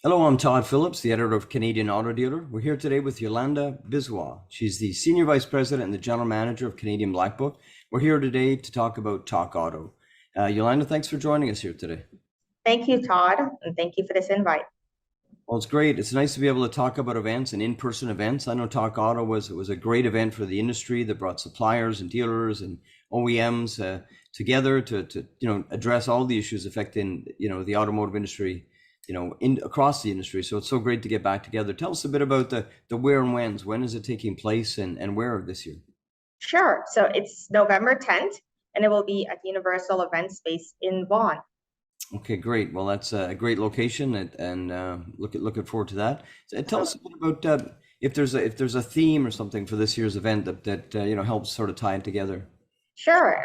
Hello, I'm Todd Phillips, the editor of Canadian Auto Dealer. We're here today with Yolanda Biswah. She's the Senior Vice President and the General Manager of Canadian Black Book. We're here today to talk about TalkAuto. Yolanda, thanks for joining us here today. Thank you, Todd, and thank you for this invite. Well, it's great. It's nice to be able to talk about events and in-person events. I know TalkAuto was a great event for the industry that brought suppliers and dealers and OEMs together to address all the issues affecting the automotive industry across the industry. So it's so great to get back together. Tell us a bit about the where and whens. When is it taking place and where this year? Sure. So it's November 10th, and it will be at Universal Event Space in Vaughan. Okay, great. Well, that's a great location, and looking forward to that. So tell us a bit about if there's a theme or something for this year's event that helps sort of tie it together. Sure.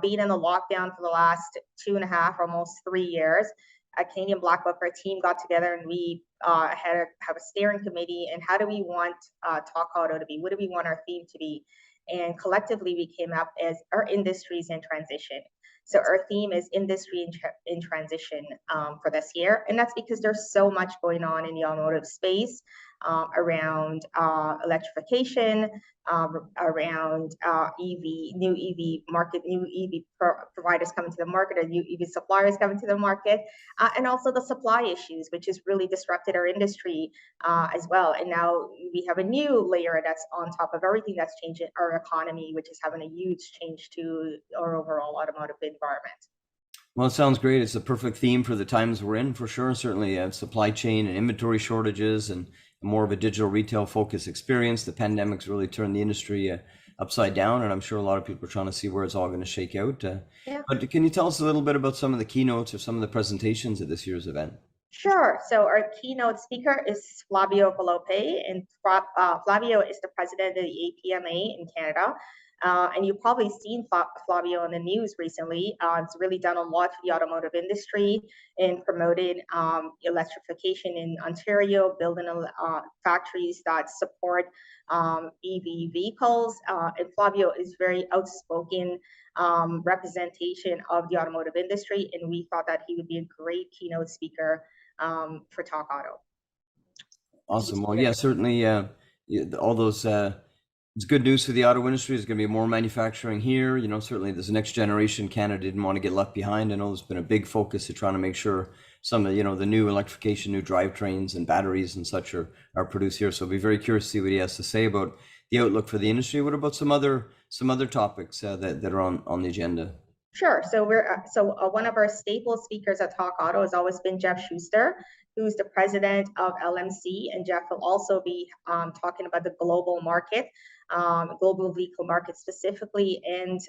Being in the lockdown for the last 2.5, almost 3 years, a Canadian Black Book, our team got together and we have a steering committee. And how do we want TalkAuto to be? What do we want our theme to be? And collectively, we came up as our industries in transition. So our theme is industry in transition for this year. And that's because there's so much going on in the automotive space around electrification, around new EV market, new EV providers coming to the market, or new EV suppliers coming to the market, and also the supply issues, which has really disrupted our industry as well. And now we have a new layer that's on top of everything that's changing our economy, which is having a huge change to our overall automotive environment. Well, it sounds great. It's the perfect theme for the times we're in, for sure. Certainly, supply chain and inventory shortages and more of a digital retail focused experience. The pandemic's really turned the industry upside down, and I'm sure a lot of people are trying to see where it's all going to shake out. Yeah. But can you tell us a little bit about some of the keynotes or some of the presentations at this year's event? Sure. So our keynote speaker is Flavio Velope, and Flavio is the president of the APMA in Canada. And you've probably seen Flavio in the news recently. It's really done a lot for the automotive industry in promoting electrification in Ontario, building factories that support EV vehicles. And Flavio is very outspoken representation of the automotive industry, and we thought that he would be a great keynote speaker for TalkAuto. Awesome. Well, yeah, certainly all those, it's good news for the auto industry. There's going to be more manufacturing here. Certainly this next generation, Canada didn't want to get left behind. I know there's been a big focus to trying to make sure some of, the new electrification, new drivetrains and batteries and such are produced here. So I'll be very curious to see what he has to say about the outlook for the industry. What about some other topics that are on the agenda? Sure. So one of our staple speakers at TalkAuto has always been Jeff Schuster, who's the president of LMC, and Jeff will also be talking about the global market, global vehicle market specifically, and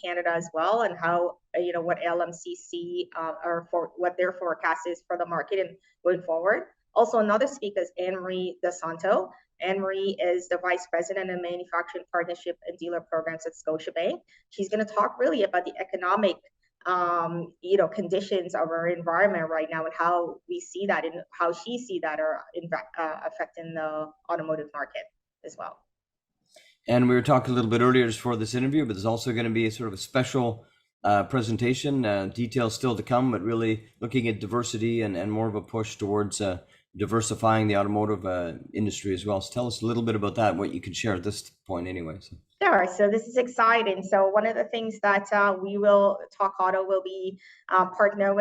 Canada as well, and how what LMC see or for what their forecast is for the market and going forward. Also, another speaker is Anne-Marie DeSanto. Anne-Marie is the Vice President of Manufacturing Partnership and Dealer Programs at Scotiabank. She's going to talk really about the economic conditions of our environment right now and how we see that and how she see that are affecting the automotive market as well. And we were talking a little bit earlier just for this interview, but there's also going to be a sort of a special presentation, details still to come, but really looking at diversity and more of a push towards diversifying the automotive industry as well. So tell us a little bit about that, what you can share at this point anyway. Sure. So this is exciting. So one of the things that TalkAuto will be partner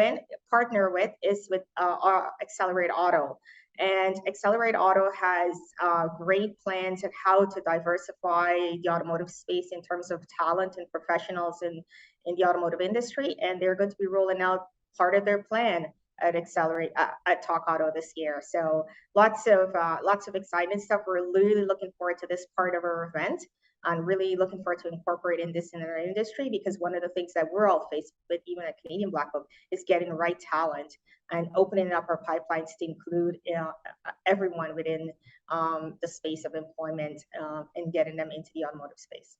with is with our Accelerate Auto. And Accelerate Auto has great plans on how to diversify the automotive space in terms of talent and professionals in the automotive industry. And they're going to be rolling out part of their plan at Accelerate at TalkAuto this year. So lots of exciting stuff. We're really looking forward to this part of our event and really looking forward to incorporating this in our industry, because one of the things that we're all faced with, even at Canadian Black Book, is getting the right talent and opening up our pipelines to include everyone within the space of employment and getting them into the automotive space.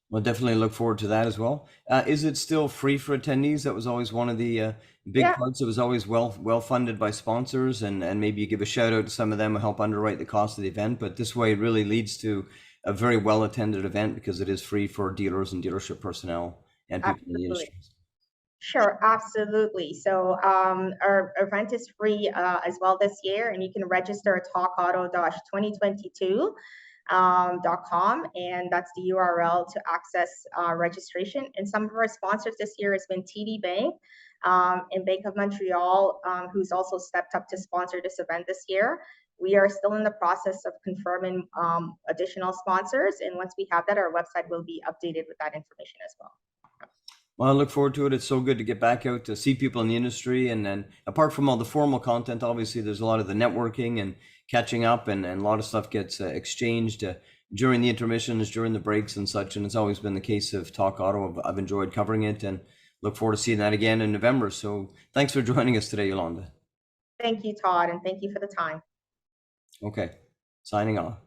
We'll definitely look forward to that as well. Is it still free for attendees? That was always one of the big parts. It was always well funded by sponsors, and maybe you give a shout out to some of them who help underwrite the cost of the event. But this way it really leads to a very well attended event because it is free for dealers and dealership personnel and people in the industry. Sure, absolutely. So our event is free as well this year, and you can register at talkauto-2022.com, and that's the URL to access registration. And some of our sponsors this year has been TD Bank and Bank of Montreal, who's also stepped up to sponsor this event this year. We are still in the process of confirming additional sponsors, and once we have that, our website will be updated with that information as well. Well, I look forward to it. It's so good to get back out to see people in the industry. And then apart from all the formal content, obviously there's a lot of the networking and catching up, and a lot of stuff gets exchanged during the intermissions, during the breaks and such. And it's always been the case of Talk Auto. I've enjoyed covering it and look forward to seeing that again in November. So thanks for joining us today, Yolanda. Thank you, Todd, and thank you for the time. Okay, signing off.